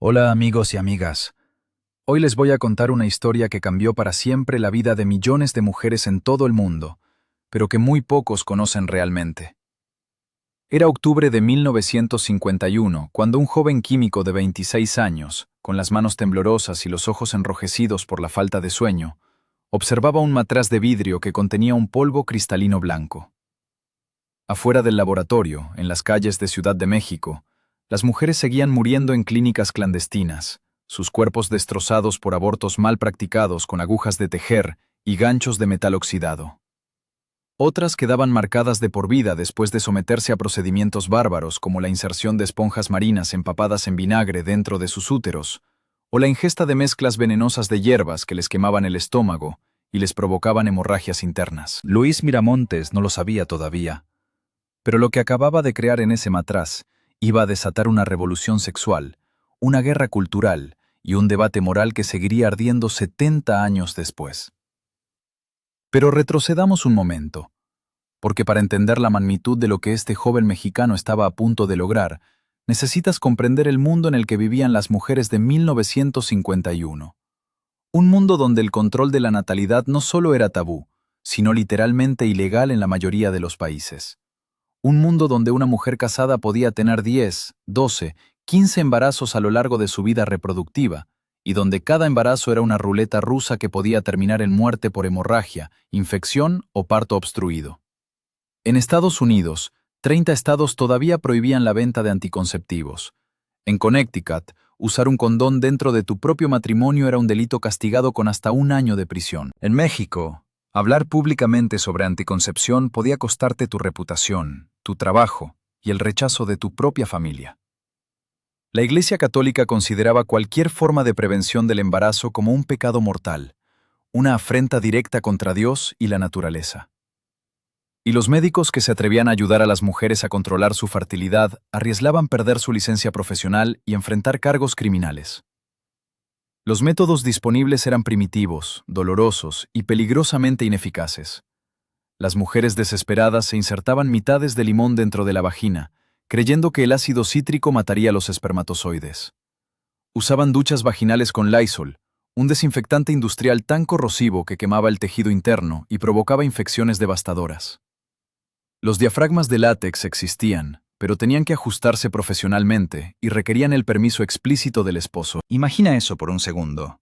Hola amigos y amigas. Hoy les voy a contar una historia que cambió para siempre la vida de millones de mujeres en todo el mundo, pero que muy pocos conocen realmente. Era octubre de 1951, cuando un joven químico de 26 años, con las manos temblorosas y los ojos enrojecidos por la falta de sueño, observaba un matraz de vidrio que contenía un polvo cristalino blanco. Afuera del laboratorio, en las calles de Ciudad de México, las mujeres seguían muriendo en clínicas clandestinas, sus cuerpos destrozados por abortos mal practicados con agujas de tejer y ganchos de metal oxidado. Otras quedaban marcadas de por vida después de someterse a procedimientos bárbaros como la inserción de esponjas marinas empapadas en vinagre dentro de sus úteros, o la ingesta de mezclas venenosas de hierbas que les quemaban el estómago y les provocaban hemorragias internas. Luis Miramontes no lo sabía todavía, pero lo que acababa de crear en ese matraz iba a desatar una revolución sexual, una guerra cultural y un debate moral que seguiría ardiendo 70 años después. Pero retrocedamos un momento, porque para entender la magnitud de lo que este joven mexicano estaba a punto de lograr, necesitas comprender el mundo en el que vivían las mujeres de 1951. Un mundo donde el control de la natalidad no solo era tabú, sino literalmente ilegal en la mayoría de los países. Un mundo donde una mujer casada podía tener 10, 12, 15 embarazos a lo largo de su vida reproductiva, y donde cada embarazo era una ruleta rusa que podía terminar en muerte por hemorragia, infección o parto obstruido. En Estados Unidos, 30 estados todavía prohibían la venta de anticonceptivos. En Connecticut, usar un condón dentro de tu propio matrimonio era un delito castigado con hasta 1 año de prisión. En México, hablar públicamente sobre anticoncepción podía costarte tu reputación, tu trabajo y el rechazo de tu propia familia. La Iglesia Católica consideraba cualquier forma de prevención del embarazo como un pecado mortal, una afrenta directa contra Dios y la naturaleza. Y los médicos que se atrevían a ayudar a las mujeres a controlar su fertilidad arriesgaban perder su licencia profesional y enfrentar cargos criminales. Los métodos disponibles eran primitivos, dolorosos y peligrosamente ineficaces. Las mujeres desesperadas se insertaban mitades de limón dentro de la vagina, creyendo que el ácido cítrico mataría los espermatozoides. Usaban duchas vaginales con Lysol, un desinfectante industrial tan corrosivo que quemaba el tejido interno y provocaba infecciones devastadoras. Los diafragmas de látex existían, pero tenían que ajustarse profesionalmente y requerían el permiso explícito del esposo. Imagina eso por un segundo.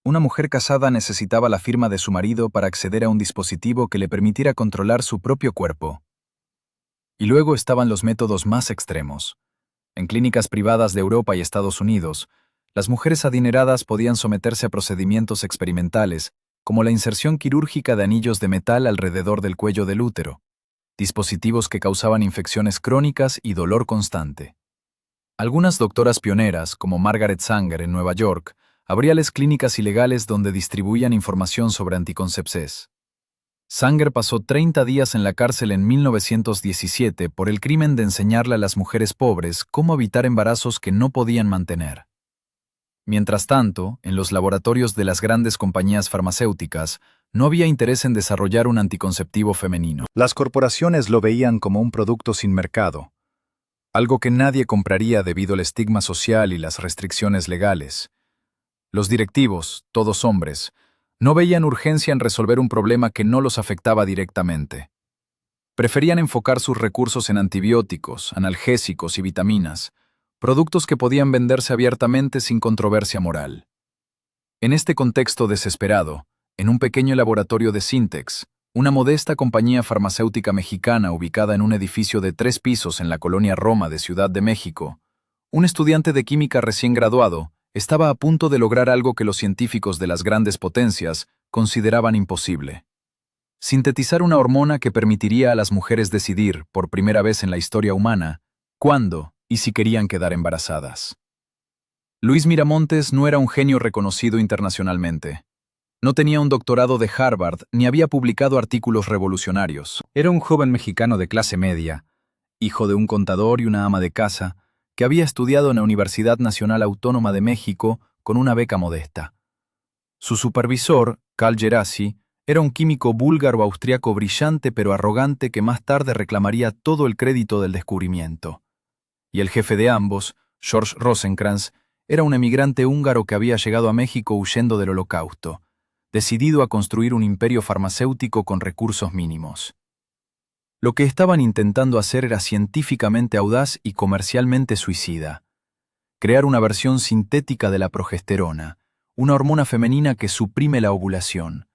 Una mujer casada necesitaba la firma de su marido para acceder a un dispositivo que le permitiera controlar su propio cuerpo. Y luego estaban los métodos más extremos. En clínicas privadas de Europa y Estados Unidos, las mujeres adineradas podían someterse a procedimientos experimentales, como la inserción quirúrgica de anillos de metal alrededor del cuello del útero, dispositivos que causaban infecciones crónicas y dolor constante. Algunas doctoras pioneras, como Margaret Sanger en Nueva York, abríales clínicas ilegales donde distribuían información sobre anticoncepción. Sanger pasó 30 días en la cárcel en 1917 por el crimen de enseñarle a las mujeres pobres cómo evitar embarazos que no podían mantener. Mientras tanto, en los laboratorios de las grandes compañías farmacéuticas, no había interés en desarrollar un anticonceptivo femenino. Las corporaciones lo veían como un producto sin mercado, algo que nadie compraría debido al estigma social y las restricciones legales. Los directivos, todos hombres, no veían urgencia en resolver un problema que no los afectaba directamente. Preferían enfocar sus recursos en antibióticos, analgésicos y vitaminas, productos que podían venderse abiertamente sin controversia moral. En este contexto desesperado, en un pequeño laboratorio de Syntex, una modesta compañía farmacéutica mexicana ubicada en un edificio de 3 pisos en la colonia Roma de Ciudad de México, un estudiante de química recién graduado estaba a punto de lograr algo que los científicos de las grandes potencias consideraban imposible: sintetizar una hormona que permitiría a las mujeres decidir, por primera vez en la historia humana, cuándo y si querían quedar embarazadas. Luis Miramontes no era un genio reconocido internacionalmente. No tenía un doctorado de Harvard ni había publicado artículos revolucionarios. Era un joven mexicano de clase media, hijo de un contador y una ama de casa, que había estudiado en la Universidad Nacional Autónoma de México con una beca modesta. Su supervisor, Carl Gerasi, era un químico búlgaro-austriaco brillante pero arrogante que más tarde reclamaría todo el crédito del descubrimiento. Y el jefe de ambos, George Rosenkrantz, Era un emigrante húngaro que había llegado a México huyendo del Holocausto, decidido a construir un imperio farmacéutico con recursos mínimos. Lo que estaban intentando hacer era científicamente audaz y comercialmente suicida. Crear una versión sintética de la progesterona, una hormona femenina que suprime la ovulación.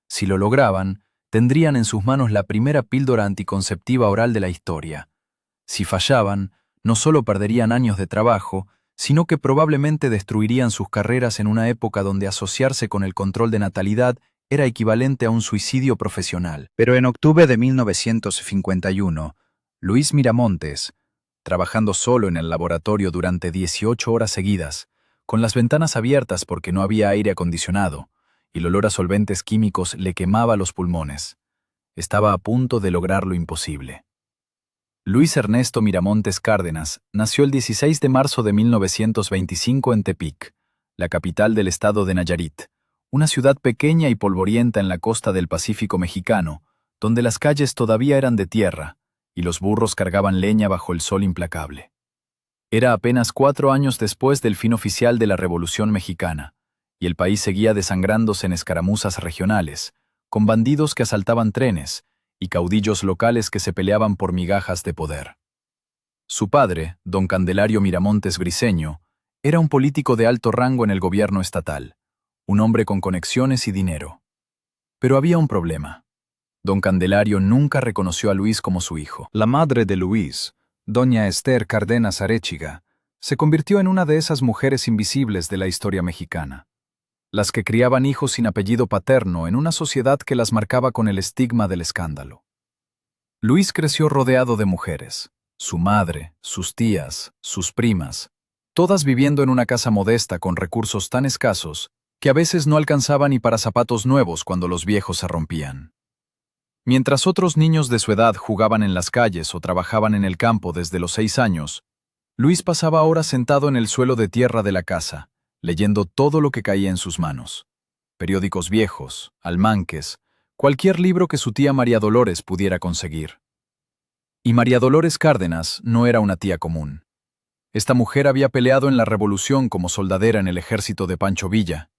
Si lo lograban, tendrían en sus manos la primera píldora anticonceptiva oral de la historia. Si fallaban, no solo perderían años de trabajo, sino que probablemente destruirían sus carreras en una época donde asociarse con el control de natalidad era equivalente a un suicidio profesional. Pero en octubre de 1951, Luis Miramontes, trabajando solo en el laboratorio durante 18 horas seguidas, con las ventanas abiertas porque no había aire acondicionado, y el olor a solventes químicos le quemaba los pulmones, estaba a punto de lograr lo imposible. Luis Ernesto Miramontes Cárdenas nació el 16 de marzo de 1925 en Tepic, la capital del estado de Nayarit, una ciudad pequeña y polvorienta en la costa del Pacífico mexicano, donde las calles todavía eran de tierra y los burros cargaban leña bajo el sol implacable. Era apenas 4 años después del fin oficial de la Revolución Mexicana, y el país seguía desangrándose en escaramuzas regionales, con bandidos que asaltaban trenes y caudillos locales que se peleaban por migajas de poder. Su padre, don Candelario Miramontes Briceño, era un político de alto rango en el gobierno estatal, un hombre con conexiones y dinero. Pero había un problema. Don Candelario nunca reconoció a Luis como su hijo. La madre de Luis, doña Esther Cárdenas Arechiga, se convirtió en una de esas mujeres invisibles de la historia mexicana, las que criaban hijos sin apellido paterno en una sociedad que las marcaba con el estigma del escándalo. Luis creció rodeado de mujeres, su madre, sus tías, sus primas, todas viviendo en una casa modesta con recursos tan escasos que a veces no alcanzaba ni para zapatos nuevos cuando los viejos se rompían. Mientras otros niños de su edad jugaban en las calles o trabajaban en el campo desde los 6 años, Luis pasaba horas sentado en el suelo de tierra de la casa, leyendo todo lo que caía en sus manos. Periódicos viejos, almanques, cualquier libro que su tía María Dolores pudiera conseguir. Y María Dolores Cárdenas no era una tía común. Esta mujer había peleado en la Revolución como soldadera en el ejército de Pancho Villa.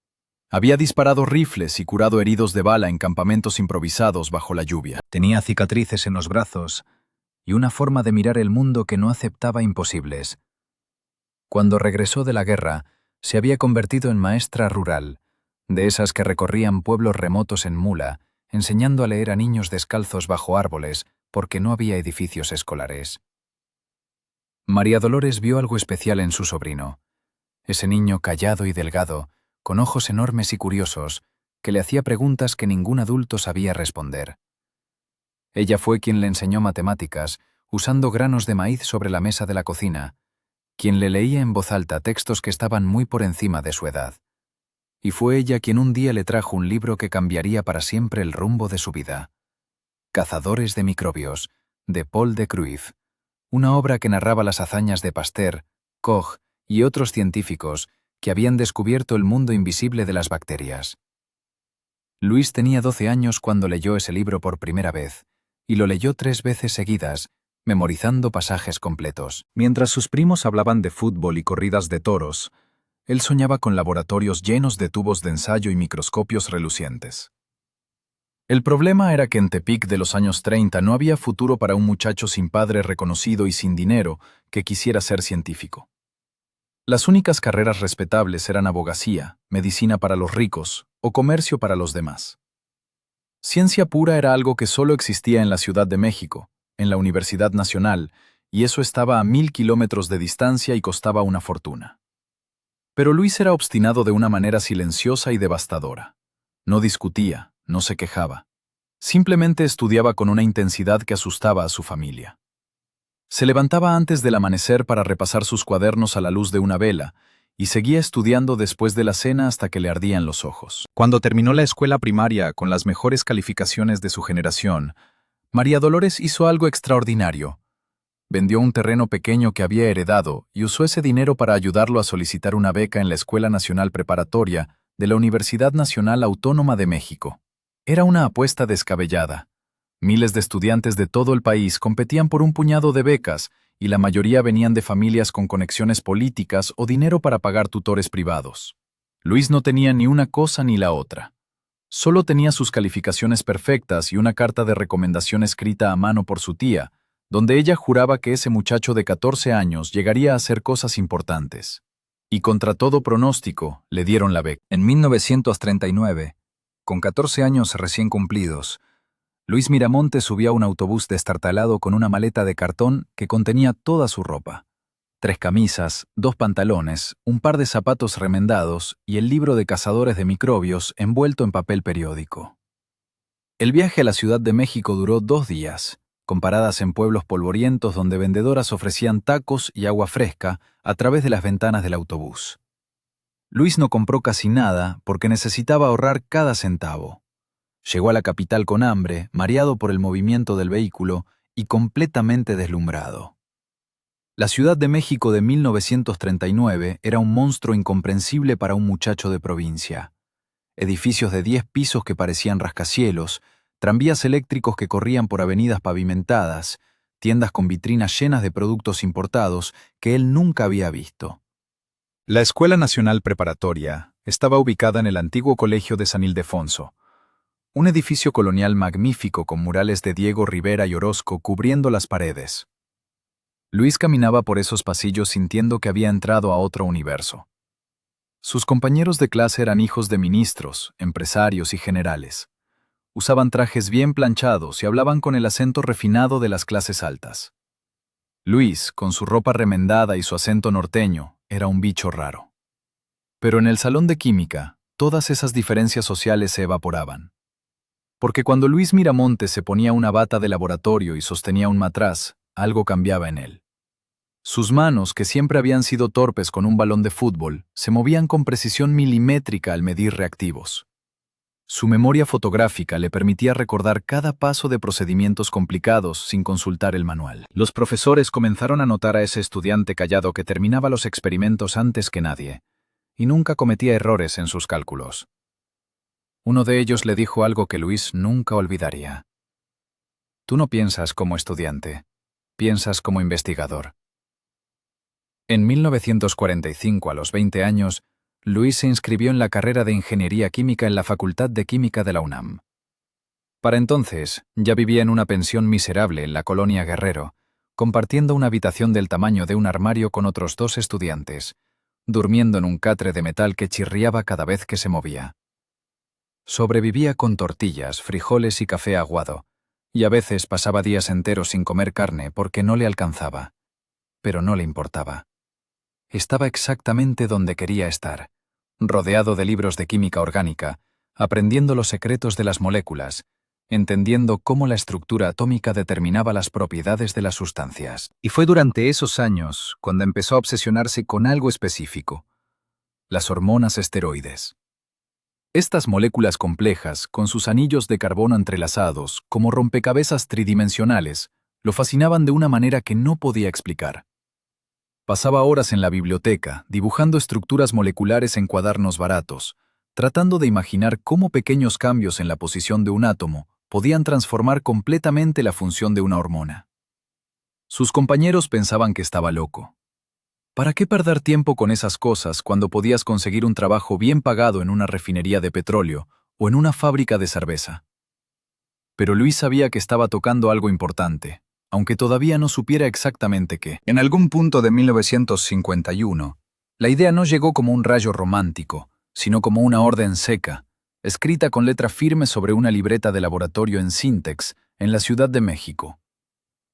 Había disparado rifles y curado heridos de bala en campamentos improvisados bajo la lluvia. Tenía cicatrices en los brazos y una forma de mirar el mundo que no aceptaba imposibles. Cuando regresó de la guerra, se había convertido en maestra rural, de esas que recorrían pueblos remotos en mula, enseñando a leer a niños descalzos bajo árboles porque no había edificios escolares. María Dolores vio algo especial en su sobrino, ese niño callado y delgado, con ojos enormes y curiosos, que le hacía preguntas que ningún adulto sabía responder. Ella fue quien le enseñó matemáticas, usando granos de maíz sobre la mesa de la cocina, quien le leía en voz alta textos que estaban muy por encima de su edad. Y fue ella quien un día le trajo un libro que cambiaría para siempre el rumbo de su vida. Cazadores de microbios, de Paul de Cruyff, una obra que narraba las hazañas de Pasteur, Koch y otros científicos que habían descubierto el mundo invisible de las bacterias. Luis tenía 12 años cuando leyó ese libro por primera vez, y lo leyó 3 veces seguidas, memorizando pasajes completos. Mientras sus primos hablaban de fútbol y corridas de toros, él soñaba con laboratorios llenos de tubos de ensayo y microscopios relucientes. El problema era que en Tepic de los años 30 no había futuro para un muchacho sin padre reconocido y sin dinero que quisiera ser científico. Las únicas carreras respetables eran abogacía, medicina para los ricos o comercio para los demás. Ciencia pura era algo que solo existía en la Ciudad de México, en la Universidad Nacional, y eso estaba a 1000 kilómetros de distancia y costaba una fortuna. Pero Luis era obstinado de una manera silenciosa y devastadora. No discutía, no se quejaba. Simplemente estudiaba con una intensidad que asustaba a su familia. Se levantaba antes del amanecer para repasar sus cuadernos a la luz de una vela y seguía estudiando después de la cena hasta que le ardían los ojos. Cuando terminó la escuela primaria con las mejores calificaciones de su generación, María Dolores hizo algo extraordinario. Vendió un terreno pequeño que había heredado y usó ese dinero para ayudarlo a solicitar una beca en la Escuela Nacional Preparatoria de la Universidad Nacional Autónoma de México. Era una apuesta descabellada. Miles de estudiantes de todo el país competían por un puñado de becas y la mayoría venían de familias con conexiones políticas o dinero para pagar tutores privados. Luis no tenía ni una cosa ni la otra. Solo tenía sus calificaciones perfectas y una carta de recomendación escrita a mano por su tía, donde ella juraba que ese muchacho de 14 años llegaría a hacer cosas importantes. Y contra todo pronóstico, le dieron la beca. En 1939, con 14 años recién cumplidos, Luis Miramontes subió a un autobús destartalado con una maleta de cartón que contenía toda su ropa. 3 camisas, 2 pantalones, un par de zapatos remendados y el libro de cazadores de microbios envuelto en papel periódico. El viaje a la Ciudad de México duró 2 días, con paradas en pueblos polvorientos donde vendedoras ofrecían tacos y agua fresca a través de las ventanas del autobús. Luis no compró casi nada porque necesitaba ahorrar cada centavo. Llegó a la capital con hambre, mareado por el movimiento del vehículo y completamente deslumbrado. La Ciudad de México de 1939 era un monstruo incomprensible para un muchacho de provincia. Edificios de 10 pisos que parecían rascacielos, tranvías eléctricos que corrían por avenidas pavimentadas, tiendas con vitrinas llenas de productos importados que él nunca había visto. La Escuela Nacional Preparatoria estaba ubicada en el antiguo Colegio de San Ildefonso, un edificio colonial magnífico con murales de Diego Rivera y Orozco cubriendo las paredes. Luis caminaba por esos pasillos sintiendo que había entrado a otro universo. Sus compañeros de clase eran hijos de ministros, empresarios y generales. Usaban trajes bien planchados y hablaban con el acento refinado de las clases altas. Luis, con su ropa remendada y su acento norteño, era un bicho raro. Pero en el salón de química, todas esas diferencias sociales se evaporaban. Porque cuando Luis Miramontes se ponía una bata de laboratorio y sostenía un matraz, algo cambiaba en él. Sus manos, que siempre habían sido torpes con un balón de fútbol, se movían con precisión milimétrica al medir reactivos. Su memoria fotográfica le permitía recordar cada paso de procedimientos complicados sin consultar el manual. Los profesores comenzaron a notar a ese estudiante callado que terminaba los experimentos antes que nadie, y nunca cometía errores en sus cálculos. Uno de ellos le dijo algo que Luis nunca olvidaría. Tú no piensas como estudiante, piensas como investigador. En 1945, a los 20 años, Luis se inscribió en la carrera de Ingeniería Química en la Facultad de Química de la UNAM. Para entonces, ya vivía en una pensión miserable en la colonia Guerrero, compartiendo una habitación del tamaño de un armario con otros 2 estudiantes, durmiendo en un catre de metal que chirriaba cada vez que se movía. Sobrevivía con tortillas, frijoles y café aguado, y a veces pasaba días enteros sin comer carne porque no le alcanzaba. Pero no le importaba. Estaba exactamente donde quería estar, rodeado de libros de química orgánica, aprendiendo los secretos de las moléculas, entendiendo cómo la estructura atómica determinaba las propiedades de las sustancias. Y fue durante esos años cuando empezó a obsesionarse con algo específico: las hormonas esteroides. Estas moléculas complejas, con sus anillos de carbono entrelazados, como rompecabezas tridimensionales, lo fascinaban de una manera que no podía explicar. Pasaba horas en la biblioteca, dibujando estructuras moleculares en cuadernos baratos, tratando de imaginar cómo pequeños cambios en la posición de un átomo podían transformar completamente la función de una hormona. Sus compañeros pensaban que estaba loco. ¿Para qué perder tiempo con esas cosas cuando podías conseguir un trabajo bien pagado en una refinería de petróleo o en una fábrica de cerveza? Pero Luis sabía que estaba tocando algo importante, aunque todavía no supiera exactamente qué. En algún punto de 1951, la idea no llegó como un rayo romántico, sino como una orden seca, escrita con letra firme sobre una libreta de laboratorio en Sintex, en la Ciudad de México.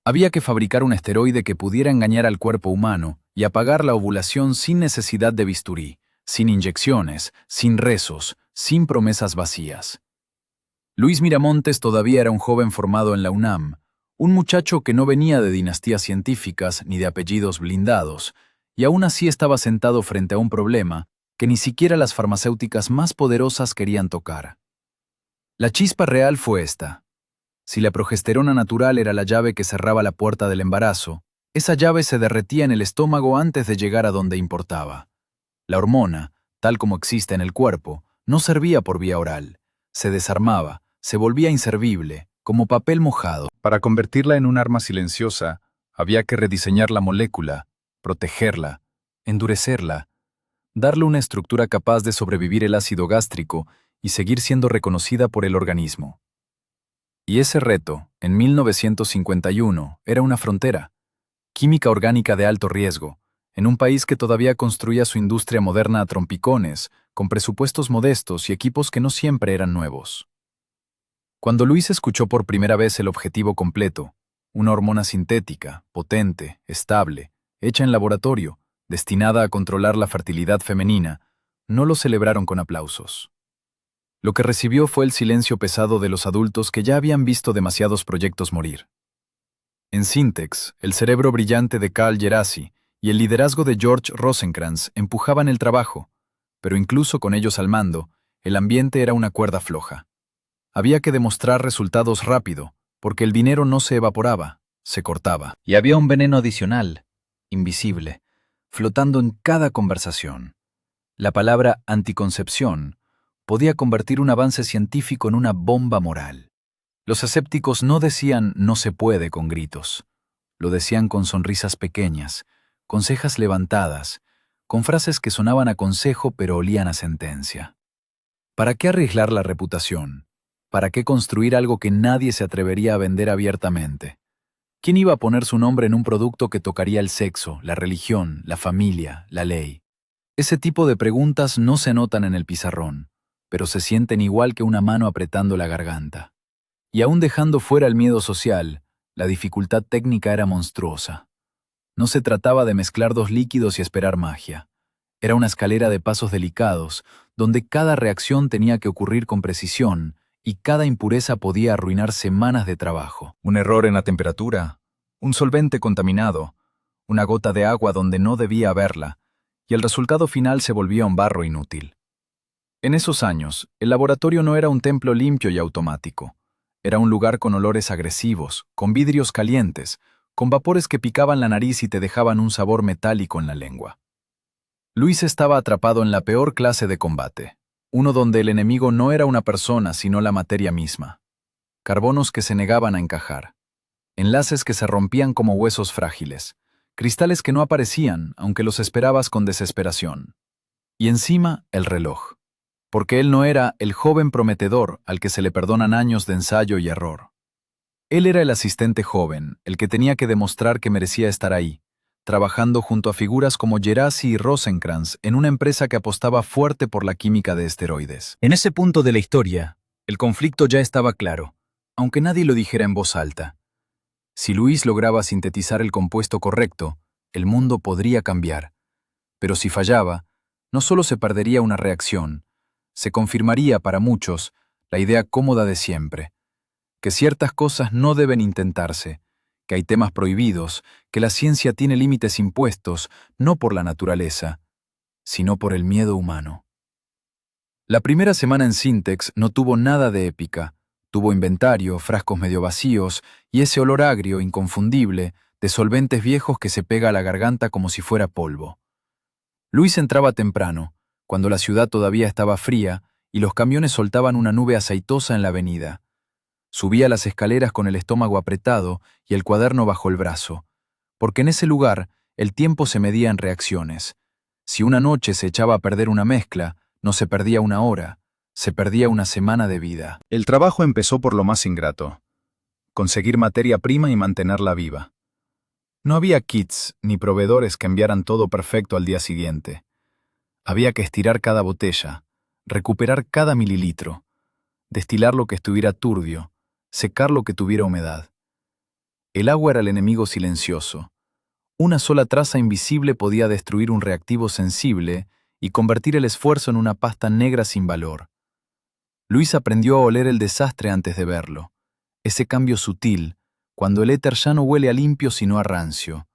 Había que fabricar un esteroide que pudiera engañar al cuerpo humano y apagar la ovulación sin necesidad de bisturí, sin inyecciones, sin rezos, sin promesas vacías. Luis Miramontes todavía era un joven formado en la UNAM, un muchacho que no venía de dinastías científicas ni de apellidos blindados, y aún así estaba sentado frente a un problema que ni siquiera las farmacéuticas más poderosas querían tocar. La chispa real fue esta. Si la progesterona natural era la llave que cerraba la puerta del embarazo, esa llave se derretía en el estómago antes de llegar a donde importaba. La hormona, tal como existe en el cuerpo, no servía por vía oral. Se desarmaba, se volvía inservible, como papel mojado. Para convertirla en un arma silenciosa, Había que rediseñar la molécula, protegerla, endurecerla, darle una estructura capaz de sobrevivir el ácido gástrico y seguir siendo reconocida por el organismo. Y ese reto, en 1951, era una frontera, química orgánica de alto riesgo, en un país que todavía construía su industria moderna a trompicones, con presupuestos modestos y equipos que no siempre eran nuevos. Cuando Luis escuchó por primera vez el objetivo completo, una hormona sintética, potente, estable, hecha en laboratorio, destinada a controlar la fertilidad femenina, no lo celebraron con aplausos. Lo que recibió fue el silencio pesado de los adultos que ya habían visto demasiados proyectos morir. En Syntex, el cerebro brillante de Carl Djerassi y el liderazgo de George Rosencrantz empujaban el trabajo, pero incluso con ellos al mando, el ambiente era una cuerda floja. Había que demostrar resultados rápido, porque el dinero no se evaporaba, se cortaba. Y había un veneno adicional, invisible, flotando en cada conversación. La palabra anticoncepción podía convertir un avance científico en una bomba moral. Los escépticos no decían "no se puede" con gritos. Lo decían con sonrisas pequeñas, con cejas levantadas, con frases que sonaban a consejo pero olían a sentencia. ¿Para qué arriesgar la reputación? ¿Para qué construir algo que nadie se atrevería a vender abiertamente? ¿Quién iba a poner su nombre en un producto que tocaría el sexo, la religión, la familia, la ley? Ese tipo de preguntas no se notan en el pizarrón, pero se sienten igual que una mano apretando la garganta. Y aún dejando fuera el miedo social, la dificultad técnica era monstruosa. No se trataba de mezclar dos líquidos y esperar magia. Era una escalera de pasos delicados, donde cada reacción tenía que ocurrir con precisión y cada impureza podía arruinar semanas de trabajo. Un error en la temperatura, un solvente contaminado, una gota de agua donde no debía haberla, y el resultado final se volvía un barro inútil. En esos años, el laboratorio no era un templo limpio y automático. Era un lugar con olores agresivos, con vidrios calientes, con vapores que picaban la nariz y te dejaban un sabor metálico en la lengua. Luis estaba atrapado en la peor clase de combate, uno donde el enemigo no era una persona sino la materia misma. Carbonos que se negaban a encajar, enlaces que se rompían como huesos frágiles, cristales que no aparecían aunque los esperabas con desesperación. Y encima el reloj, porque él no era el joven prometedor al que se le perdonan años de ensayo y error. Él era el asistente joven, el que tenía que demostrar que merecía estar ahí, trabajando junto a figuras como Djerassi y Rosencrantz en una empresa que apostaba fuerte por la química de esteroides. En ese punto de la historia, el conflicto ya estaba claro, aunque nadie lo dijera en voz alta. Si Luis lograba sintetizar el compuesto correcto, el mundo podría cambiar. Pero si fallaba, no solo se perdería una reacción, se confirmaría para muchos la idea cómoda de siempre, que ciertas cosas no deben intentarse, que hay temas prohibidos, que la ciencia tiene límites impuestos, no por la naturaleza, sino por el miedo humano. La primera semana en Syntex no tuvo nada de épica. Tuvo inventario, frascos medio vacíos y ese olor agrio, inconfundible, de solventes viejos que se pega a la garganta como si fuera polvo. Luis entraba temprano, cuando la ciudad todavía estaba fría y los camiones soltaban una nube aceitosa en la avenida. Subía las escaleras con el estómago apretado y el cuaderno bajo el brazo, porque en ese lugar el tiempo se medía en reacciones. Si una noche se echaba a perder una mezcla, no se perdía una hora, se perdía una semana de vida. El trabajo empezó por lo más ingrato: conseguir materia prima y mantenerla viva. No había kits ni proveedores que enviaran todo perfecto al día siguiente. Había que estirar cada botella, recuperar cada mililitro, destilar lo que estuviera turbio, secar lo que tuviera humedad. El agua era el enemigo silencioso. Una sola traza invisible podía destruir un reactivo sensible y convertir el esfuerzo en una pasta negra sin valor. Luis aprendió a oler el desastre antes de verlo. Ese cambio sutil, cuando el éter ya no huele a limpio sino a rancio.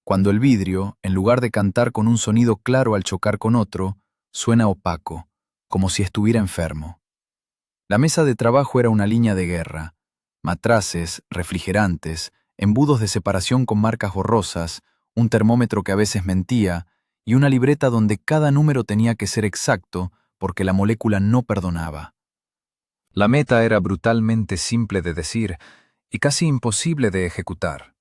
Cuando el vidrio, en lugar de cantar con un sonido claro al chocar con otro, suena opaco, como si estuviera enfermo. La mesa de trabajo era una línea de guerra. Matraces, refrigerantes, embudos de separación con marcas borrosas, un termómetro que a veces mentía y una libreta donde cada número tenía que ser exacto porque la molécula no perdonaba. La meta era brutalmente simple de decir y casi imposible de ejecutar.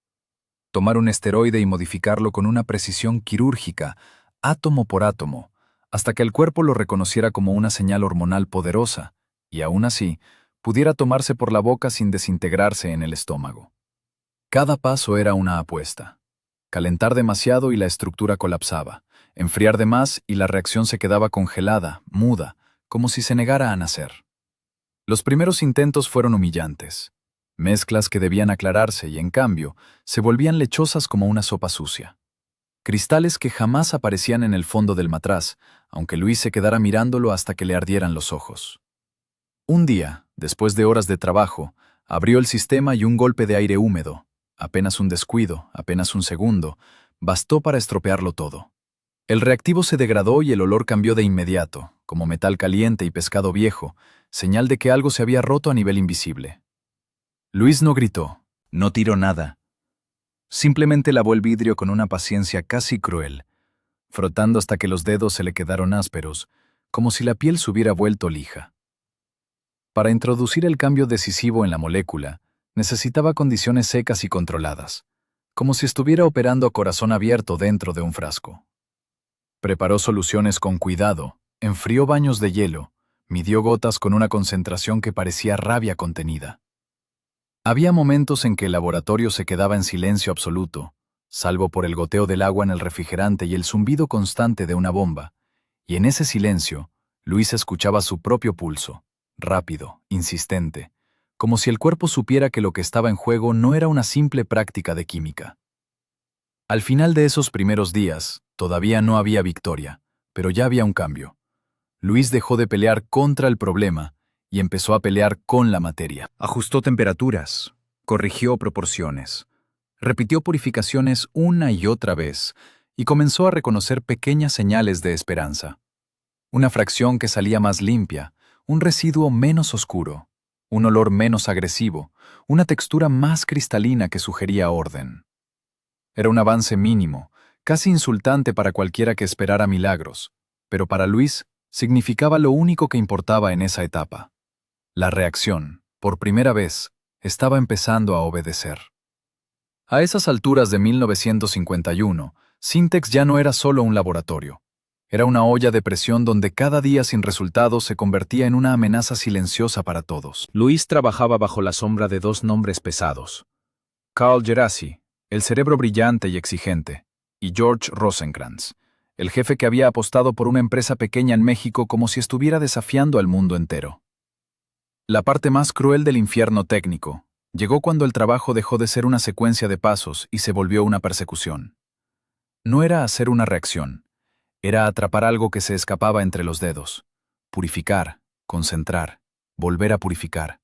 tomar un esteroide y modificarlo con una precisión quirúrgica, átomo por átomo, hasta que el cuerpo lo reconociera como una señal hormonal poderosa, y aún así, pudiera tomarse por la boca sin desintegrarse en el estómago. Cada paso era una apuesta. Calentar demasiado y la estructura colapsaba, enfriar de más y la reacción se quedaba congelada, muda, como si se negara a nacer. Los primeros intentos fueron humillantes. Mezclas que debían aclararse y, en cambio, se volvían lechosas como una sopa sucia. Cristales que jamás aparecían en el fondo del matraz, aunque Luis se quedara mirándolo hasta que le ardieran los ojos. Un día, después de horas de trabajo, abrió el sistema y un golpe de aire húmedo, apenas un descuido, apenas un segundo, bastó para estropearlo todo. El reactivo se degradó y el olor cambió de inmediato, como metal caliente y pescado viejo, señal de que algo se había roto a nivel invisible. Luis no gritó, no tiró nada. Simplemente lavó el vidrio con una paciencia casi cruel, frotando hasta que los dedos se le quedaron ásperos, como si la piel se hubiera vuelto lija. Para introducir el cambio decisivo en la molécula, necesitaba condiciones secas y controladas, como si estuviera operando a corazón abierto dentro de un frasco. Preparó soluciones con cuidado, enfrió baños de hielo, midió gotas con una concentración que parecía rabia contenida. Había momentos en que el laboratorio se quedaba en silencio absoluto, salvo por el goteo del agua en el refrigerante y el zumbido constante de una bomba, y en ese silencio, Luis escuchaba su propio pulso, rápido, insistente, como si el cuerpo supiera que lo que estaba en juego no era una simple práctica de química. Al final de esos primeros días, todavía no había victoria, pero ya había un cambio. Luis dejó de pelear contra el problema y empezó a pelear con la materia. Ajustó temperaturas, corrigió proporciones, repitió purificaciones una y otra vez y comenzó a reconocer pequeñas señales de esperanza. Una fracción que salía más limpia, un residuo menos oscuro, un olor menos agresivo, una textura más cristalina que sugería orden. Era un avance mínimo, casi insultante para cualquiera que esperara milagros, pero para Luis significaba lo único que importaba en esa etapa. La reacción, por primera vez, estaba empezando a obedecer. A esas alturas de 1951, Syntex ya no era solo un laboratorio. Era una olla de presión donde cada día sin resultados se convertía en una amenaza silenciosa para todos. Luis trabajaba bajo la sombra de dos nombres pesados. Carl Gerasi, el cerebro brillante y exigente, y George Rosenkrantz, el jefe que había apostado por una empresa pequeña en México como si estuviera desafiando al mundo entero. La parte más cruel del infierno técnico llegó cuando el trabajo dejó de ser una secuencia de pasos y se volvió una persecución. No era hacer una reacción, era atrapar algo que se escapaba entre los dedos, purificar, concentrar, volver a purificar,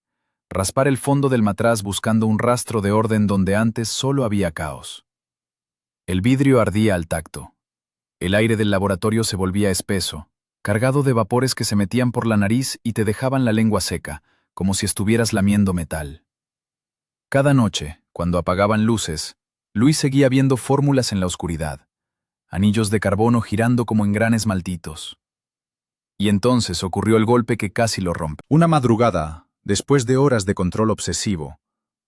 raspar el fondo del matraz buscando un rastro de orden donde antes solo había caos. El vidrio ardía al tacto. El aire del laboratorio se volvía espeso, cargado de vapores que se metían por la nariz y te dejaban la lengua seca, como si estuvieras lamiendo metal. Cada noche, cuando apagaban luces, Luis seguía viendo fórmulas en la oscuridad, anillos de carbono girando como engranes malditos. Y entonces ocurrió el golpe que casi lo rompe. Una madrugada, después de horas de control obsesivo,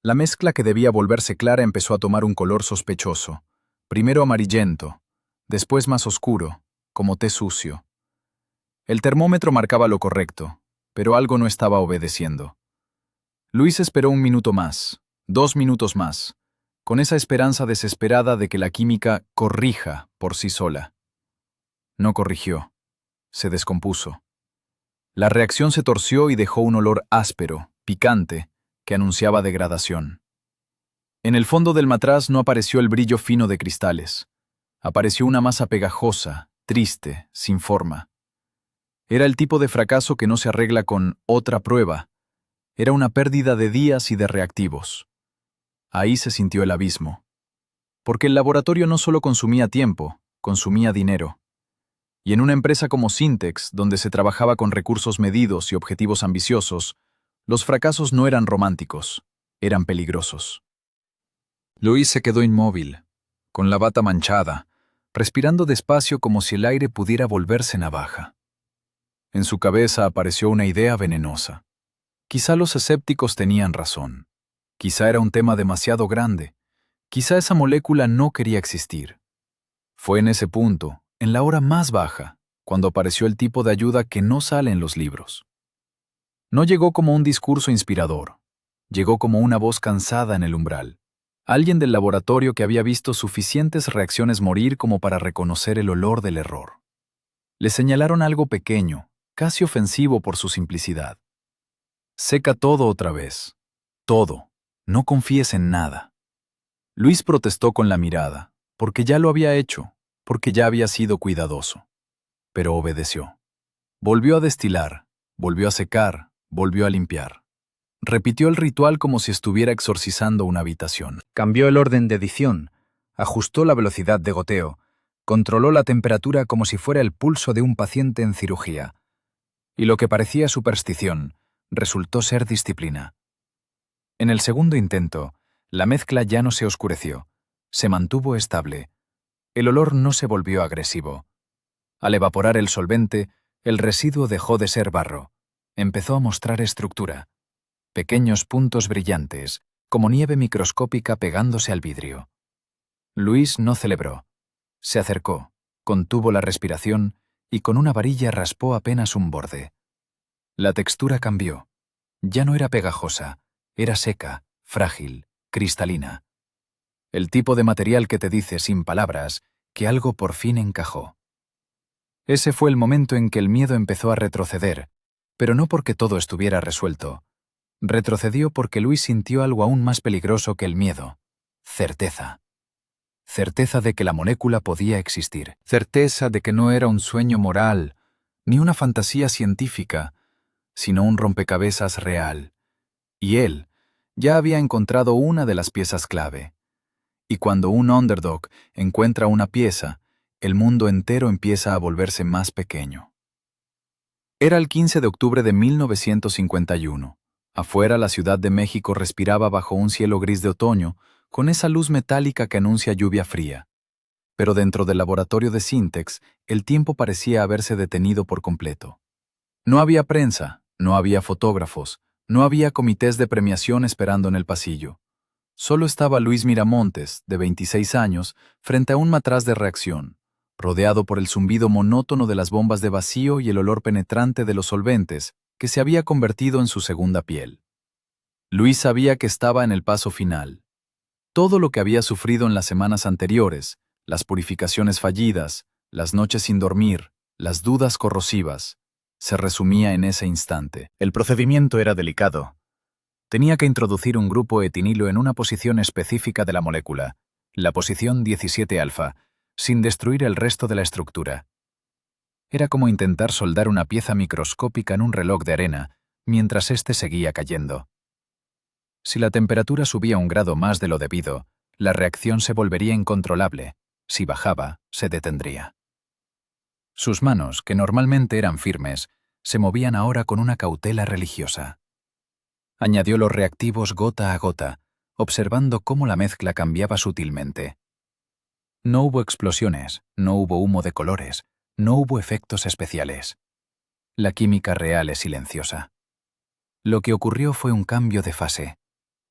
la mezcla que debía volverse clara empezó a tomar un color sospechoso, primero amarillento, después más oscuro, como té sucio. El termómetro marcaba lo correcto, pero algo no estaba obedeciendo. Luis esperó un minuto más, 2 minutos más, con esa esperanza desesperada de que la química corrija por sí sola. No corrigió. Se descompuso. La reacción se torció y dejó un olor áspero, picante, que anunciaba degradación. En el fondo del matraz no apareció el brillo fino de cristales. Apareció una masa pegajosa, triste, sin forma. Era el tipo de fracaso que no se arregla con otra prueba. Era una pérdida de días y de reactivos. Ahí se sintió el abismo. Porque el laboratorio no solo consumía tiempo, consumía dinero. Y en una empresa como Syntex, donde se trabajaba con recursos medidos y objetivos ambiciosos, los fracasos no eran románticos, eran peligrosos. Luis se quedó inmóvil, con la bata manchada, respirando despacio como si el aire pudiera volverse navaja. En su cabeza apareció una idea venenosa. Quizá los escépticos tenían razón. Quizá era un tema demasiado grande. Quizá esa molécula no quería existir. Fue en ese punto, en la hora más baja, cuando apareció el tipo de ayuda que no sale en los libros. No llegó como un discurso inspirador. Llegó como una voz cansada en el umbral. Alguien del laboratorio que había visto suficientes reacciones morir como para reconocer el olor del error. Le señalaron algo pequeño, casi ofensivo por su simplicidad. Seca todo otra vez. Todo. No confíes en nada. Luis protestó con la mirada, porque ya lo había hecho, porque ya había sido cuidadoso. Pero obedeció. Volvió a destilar, volvió a secar, volvió a limpiar. Repitió el ritual como si estuviera exorcizando una habitación. Cambió el orden de edición, ajustó la velocidad de goteo, controló la temperatura como si fuera el pulso de un paciente en cirugía. Y lo que parecía superstición, resultó ser disciplina. En el segundo intento, la mezcla ya no se oscureció, se mantuvo estable. El olor no se volvió agresivo. Al evaporar el solvente, el residuo dejó de ser barro. Empezó a mostrar estructura. Pequeños puntos brillantes, como nieve microscópica pegándose al vidrio. Luis no celebró. Se acercó, contuvo la respiración y con una varilla raspó apenas un borde. La textura cambió. Ya no era pegajosa, era seca, frágil, cristalina. El tipo de material que te dice sin palabras que algo por fin encajó. Ese fue el momento en que el miedo empezó a retroceder, pero no porque todo estuviera resuelto. Retrocedió porque Luis sintió algo aún más peligroso que el miedo. Certeza. Certeza de que la molécula podía existir. Certeza de que no era un sueño moral, ni una fantasía científica, sino un rompecabezas real. Y él ya había encontrado una de las piezas clave. Y cuando un underdog encuentra una pieza, el mundo entero empieza a volverse más pequeño. Era el 15 de octubre de 1951. Afuera, la Ciudad de México respiraba bajo un cielo gris de otoño, con esa luz metálica que anuncia lluvia fría. Pero dentro del laboratorio de Syntex, el tiempo parecía haberse detenido por completo. No había prensa, no había fotógrafos, no había comités de premiación esperando en el pasillo. Solo estaba Luis Miramontes, de 26 años, frente a un matraz de reacción, rodeado por el zumbido monótono de las bombas de vacío y el olor penetrante de los solventes, que se había convertido en su segunda piel. Luis sabía que estaba en el paso final. Todo lo que había sufrido en las semanas anteriores, las purificaciones fallidas, las noches sin dormir, las dudas corrosivas, se resumía en ese instante. El procedimiento era delicado. Tenía que introducir un grupo etinilo en una posición específica de la molécula, la posición 17-alfa, sin destruir el resto de la estructura. Era como intentar soldar una pieza microscópica en un reloj de arena, mientras éste seguía cayendo. Si la temperatura subía un grado más de lo debido, la reacción se volvería incontrolable. Si bajaba, se detendría. Sus manos, que normalmente eran firmes, se movían ahora con una cautela religiosa. Añadió los reactivos gota a gota, observando cómo la mezcla cambiaba sutilmente. No hubo explosiones, no hubo humo de colores, no hubo efectos especiales. La química real es silenciosa. Lo que ocurrió fue un cambio de fase.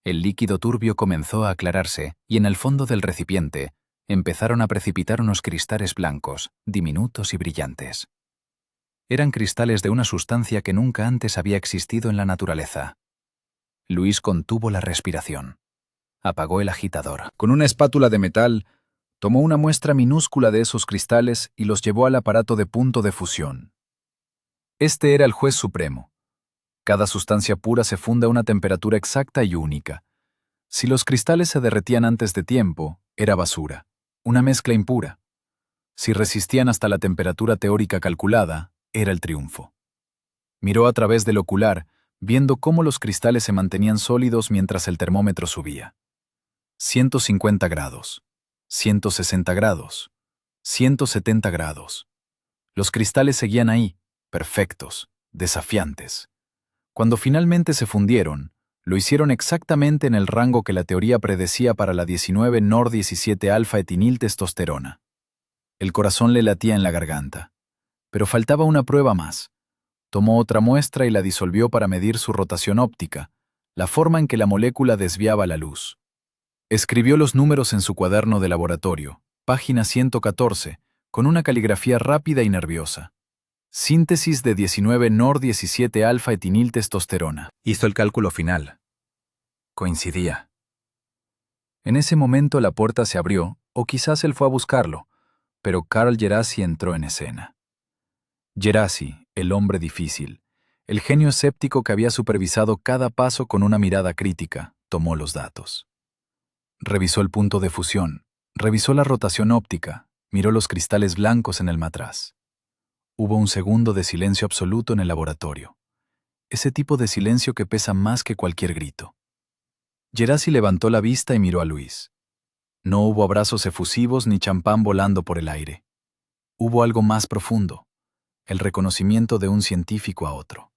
El líquido turbio comenzó a aclararse y en el fondo del recipiente empezaron a precipitar unos cristales blancos, diminutos y brillantes. Eran cristales de una sustancia que nunca antes había existido en la naturaleza. Luis contuvo la respiración. Apagó el agitador. Con una espátula de metal, tomó una muestra minúscula de esos cristales y los llevó al aparato de punto de fusión. Este era el juez supremo. Cada sustancia pura se funda a una temperatura exacta y única. Si los cristales se derretían antes de tiempo, era basura, una mezcla impura. Si resistían hasta la temperatura teórica calculada, era el triunfo. Miró a través del ocular, viendo cómo los cristales se mantenían sólidos mientras el termómetro subía. 150 grados, 160 grados, 170 grados. Los cristales seguían ahí, perfectos, desafiantes. Cuando finalmente se fundieron, lo hicieron exactamente en el rango que la teoría predecía para la 19-NOR17-alfa-etiniltestosterona. El corazón le latía en la garganta. Pero faltaba una prueba más. Tomó otra muestra y la disolvió para medir su rotación óptica, la forma en que la molécula desviaba la luz. Escribió los números en su cuaderno de laboratorio, página 114, con una caligrafía rápida y nerviosa. Síntesis de 19-nor-17-alfa-etiniltestosterona. Hizo el cálculo final. Coincidía. En ese momento la puerta se abrió, o quizás él fue a buscarlo, pero Carl Djerassi entró en escena. Djerassi, el hombre difícil, el genio escéptico que había supervisado cada paso con una mirada crítica, tomó los datos. Revisó el punto de fusión, revisó la rotación óptica, miró los cristales blancos en el matraz. Hubo un segundo de silencio absoluto en el laboratorio. Ese tipo de silencio que pesa más que cualquier grito. Djerassi levantó la vista y miró a Luis. No hubo abrazos efusivos ni champán volando por el aire. Hubo algo más profundo, el reconocimiento de un científico a otro.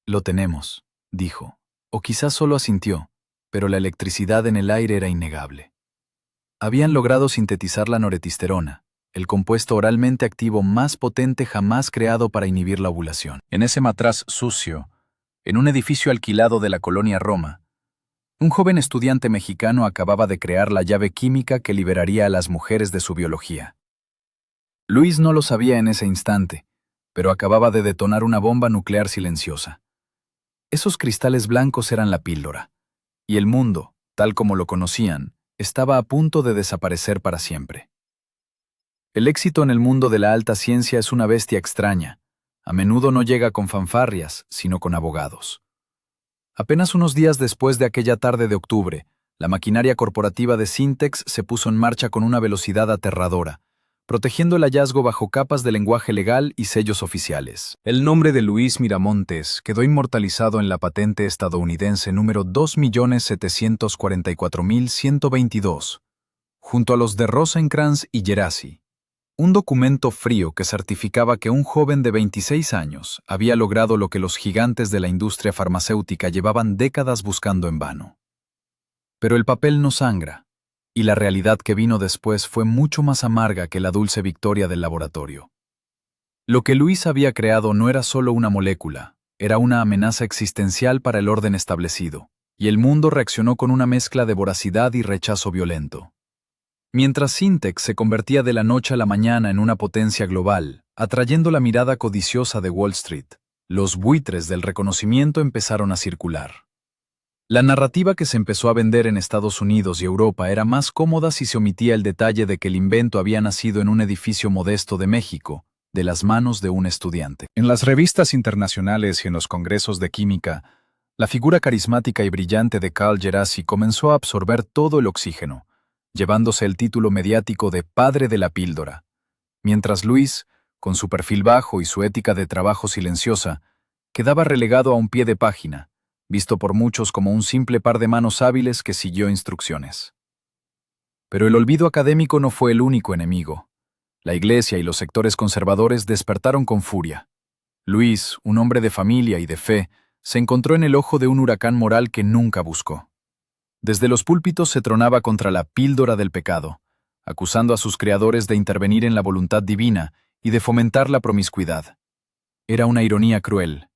Lo tenemos, dijo, o quizás solo asintió, pero la electricidad en el aire era innegable. Habían logrado sintetizar la noretisterona, el compuesto oralmente activo más potente jamás creado para inhibir la ovulación. En ese matraz sucio, en un edificio alquilado de la colonia Roma, un joven estudiante mexicano acababa de crear la llave química que liberaría a las mujeres de su biología. Luis no lo sabía en ese instante, pero acababa de detonar una bomba nuclear silenciosa. Esos cristales blancos eran la píldora, y el mundo, tal como lo conocían, estaba a punto de desaparecer para siempre. El éxito en el mundo de la alta ciencia es una bestia extraña. A menudo no llega con fanfarrias, sino con abogados. Apenas unos días después de aquella tarde de octubre, la maquinaria corporativa de Syntex se puso en marcha con una velocidad aterradora, protegiendo el hallazgo bajo capas de lenguaje legal y sellos oficiales. El nombre de Luis Miramontes quedó inmortalizado en la patente estadounidense número 2.744.122, junto a los de Rosenkrantz y Djerassi. Un documento frío que certificaba que un joven de 26 años había logrado lo que los gigantes de la industria farmacéutica llevaban décadas buscando en vano. Pero el papel no sangra, y la realidad que vino después fue mucho más amarga que la dulce victoria del laboratorio. Lo que Luis había creado no era solo una molécula, era una amenaza existencial para el orden establecido, y el mundo reaccionó con una mezcla de voracidad y rechazo violento. Mientras Syntex se convertía de la noche a la mañana en una potencia global, atrayendo la mirada codiciosa de Wall Street, los buitres del reconocimiento empezaron a circular. La narrativa que se empezó a vender en Estados Unidos y Europa era más cómoda si se omitía el detalle de que el invento había nacido en un edificio modesto de México, de las manos de un estudiante. En las revistas internacionales y en los congresos de química, la figura carismática y brillante de Carl Djerassi comenzó a absorber todo el oxígeno, llevándose el título mediático de padre de la píldora, mientras Luis, con su perfil bajo y su ética de trabajo silenciosa, quedaba relegado a un pie de página, visto por muchos como un simple par de manos hábiles que siguió instrucciones. Pero el olvido académico no fue el único enemigo. La Iglesia y los sectores conservadores despertaron con furia. Luis, un hombre de familia y de fe, se encontró en el ojo de un huracán moral que nunca buscó. Desde los púlpitos se tronaba contra la píldora del pecado, acusando a sus creadores de intervenir en la voluntad divina y de fomentar la promiscuidad. Era una ironía cruel.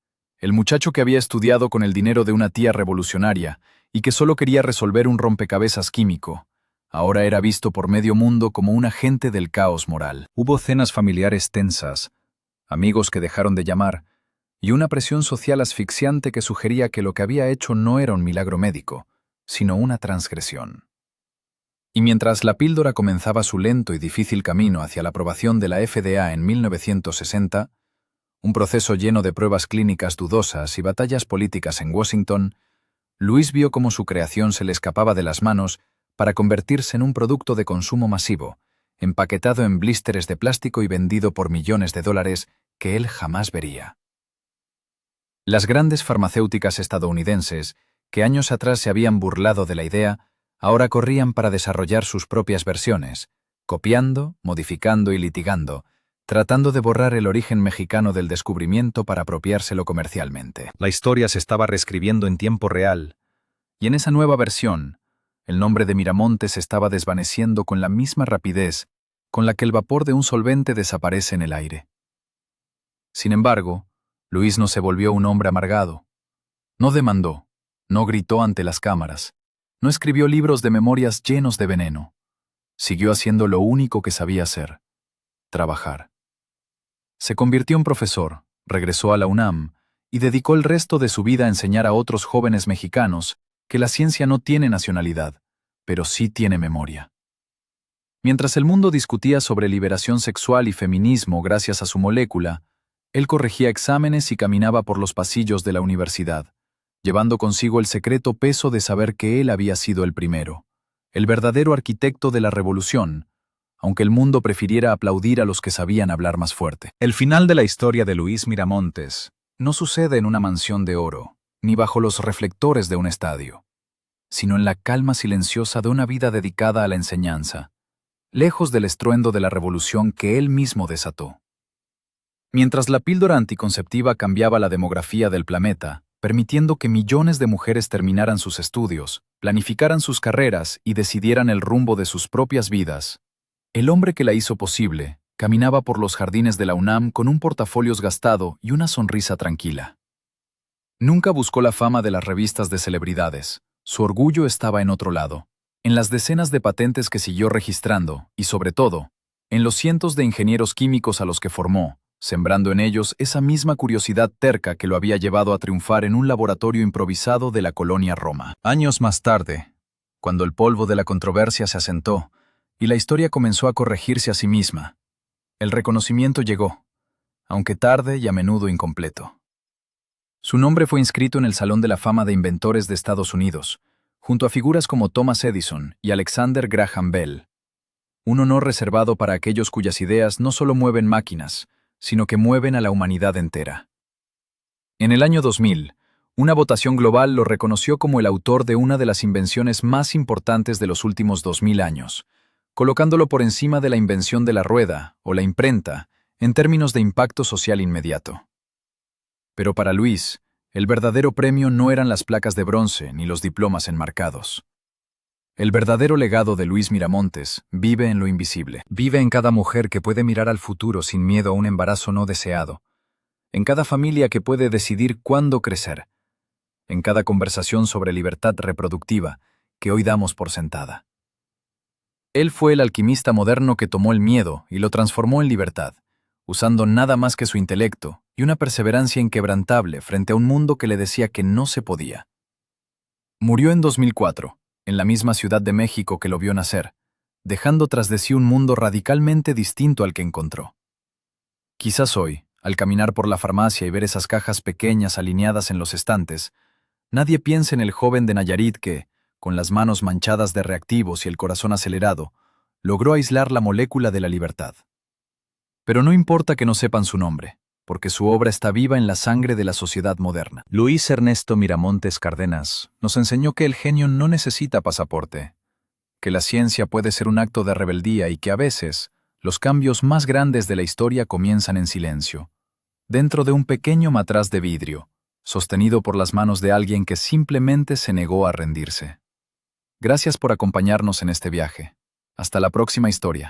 El muchacho que había estudiado con el dinero de una tía revolucionaria y que solo quería resolver un rompecabezas químico, ahora era visto por medio mundo como un agente del caos moral. Hubo cenas familiares tensas, amigos que dejaron de llamar, y una presión social asfixiante que sugería que lo que había hecho no era un milagro médico, sino una transgresión. Y mientras la píldora comenzaba su lento y difícil camino hacia la aprobación de la FDA en 1960, un proceso lleno de pruebas clínicas dudosas y batallas políticas en Washington, Luis vio cómo su creación se le escapaba de las manos para convertirse en un producto de consumo masivo, empaquetado en blísteres de plástico y vendido por millones de dólares que él jamás vería. Las grandes farmacéuticas estadounidenses, que años atrás se habían burlado de la idea, ahora corrían para desarrollar sus propias versiones, copiando, modificando y litigando, tratando de borrar el origen mexicano del descubrimiento para apropiárselo comercialmente. La historia se estaba reescribiendo en tiempo real, y en esa nueva versión, el nombre de Miramontes se estaba desvaneciendo con la misma rapidez con la que el vapor de un solvente desaparece en el aire. Sin embargo, Luis no se volvió un hombre amargado. No demandó. No gritó ante las cámaras, No escribió libros de memorias llenos de veneno. Siguió haciendo lo único que sabía hacer: trabajar. Se convirtió en profesor, regresó a la UNAM y dedicó el resto de su vida a enseñar a otros jóvenes mexicanos que la ciencia no tiene nacionalidad, pero sí tiene memoria. Mientras el mundo discutía sobre liberación sexual y feminismo gracias a su molécula, él corregía exámenes y caminaba por los pasillos de la universidad, llevando consigo el secreto peso de saber que él había sido el primero, el verdadero arquitecto de la revolución, aunque el mundo prefiriera aplaudir a los que sabían hablar más fuerte. El final de la historia de Luis Miramontes no sucede en una mansión de oro, ni bajo los reflectores de un estadio, sino en la calma silenciosa de una vida dedicada a la enseñanza, lejos del estruendo de la revolución que él mismo desató. Mientras la píldora anticonceptiva cambiaba la demografía del planeta, permitiendo que millones de mujeres terminaran sus estudios, planificaran sus carreras y decidieran el rumbo de sus propias vidas, el hombre que la hizo posible caminaba por los jardines de la UNAM con un portafolios gastado y una sonrisa tranquila. Nunca buscó la fama de las revistas de celebridades. Su orgullo estaba en otro lado, en las decenas de patentes que siguió registrando y, sobre todo, en los cientos de ingenieros químicos a los que formó, sembrando en ellos esa misma curiosidad terca que lo había llevado a triunfar en un laboratorio improvisado de la colonia Roma. Años más tarde, cuando el polvo de la controversia se asentó y la historia comenzó a corregirse a sí misma, el reconocimiento llegó, aunque tarde y a menudo incompleto. Su nombre fue inscrito en el Salón de la Fama de Inventores de Estados Unidos, junto a figuras como Thomas Edison y Alexander Graham Bell. Un honor reservado para aquellos cuyas ideas no solo mueven máquinas, sino que mueven a la humanidad entera. En el año 2000, una votación global lo reconoció como el autor de una de las invenciones más importantes de los últimos 2000 años, colocándolo por encima de la invención de la rueda o la imprenta en términos de impacto social inmediato. Pero para Luis, el verdadero premio no eran las placas de bronce ni los diplomas enmarcados. El verdadero legado de Luis Miramontes vive en lo invisible. Vive en cada mujer que puede mirar al futuro sin miedo a un embarazo no deseado, en cada familia que puede decidir cuándo crecer, en cada conversación sobre libertad reproductiva que hoy damos por sentada. Él fue el alquimista moderno que tomó el miedo y lo transformó en libertad, usando nada más que su intelecto y una perseverancia inquebrantable frente a un mundo que le decía que no se podía. Murió en 2004, en la misma Ciudad de México que lo vio nacer, dejando tras de sí un mundo radicalmente distinto al que encontró. Quizás hoy, al caminar por la farmacia y ver esas cajas pequeñas alineadas en los estantes, nadie piense en el joven de Nayarit que, con las manos manchadas de reactivos y el corazón acelerado, logró aislar la molécula de la libertad. Pero no importa que no sepan su nombre, porque su obra está viva en la sangre de la sociedad moderna. Luis Ernesto Miramontes Cárdenas nos enseñó que el genio no necesita pasaporte, que la ciencia puede ser un acto de rebeldía y que a veces los cambios más grandes de la historia comienzan en silencio, dentro de un pequeño matraz de vidrio, sostenido por las manos de alguien que simplemente se negó a rendirse. Gracias por acompañarnos en este viaje. Hasta la próxima historia.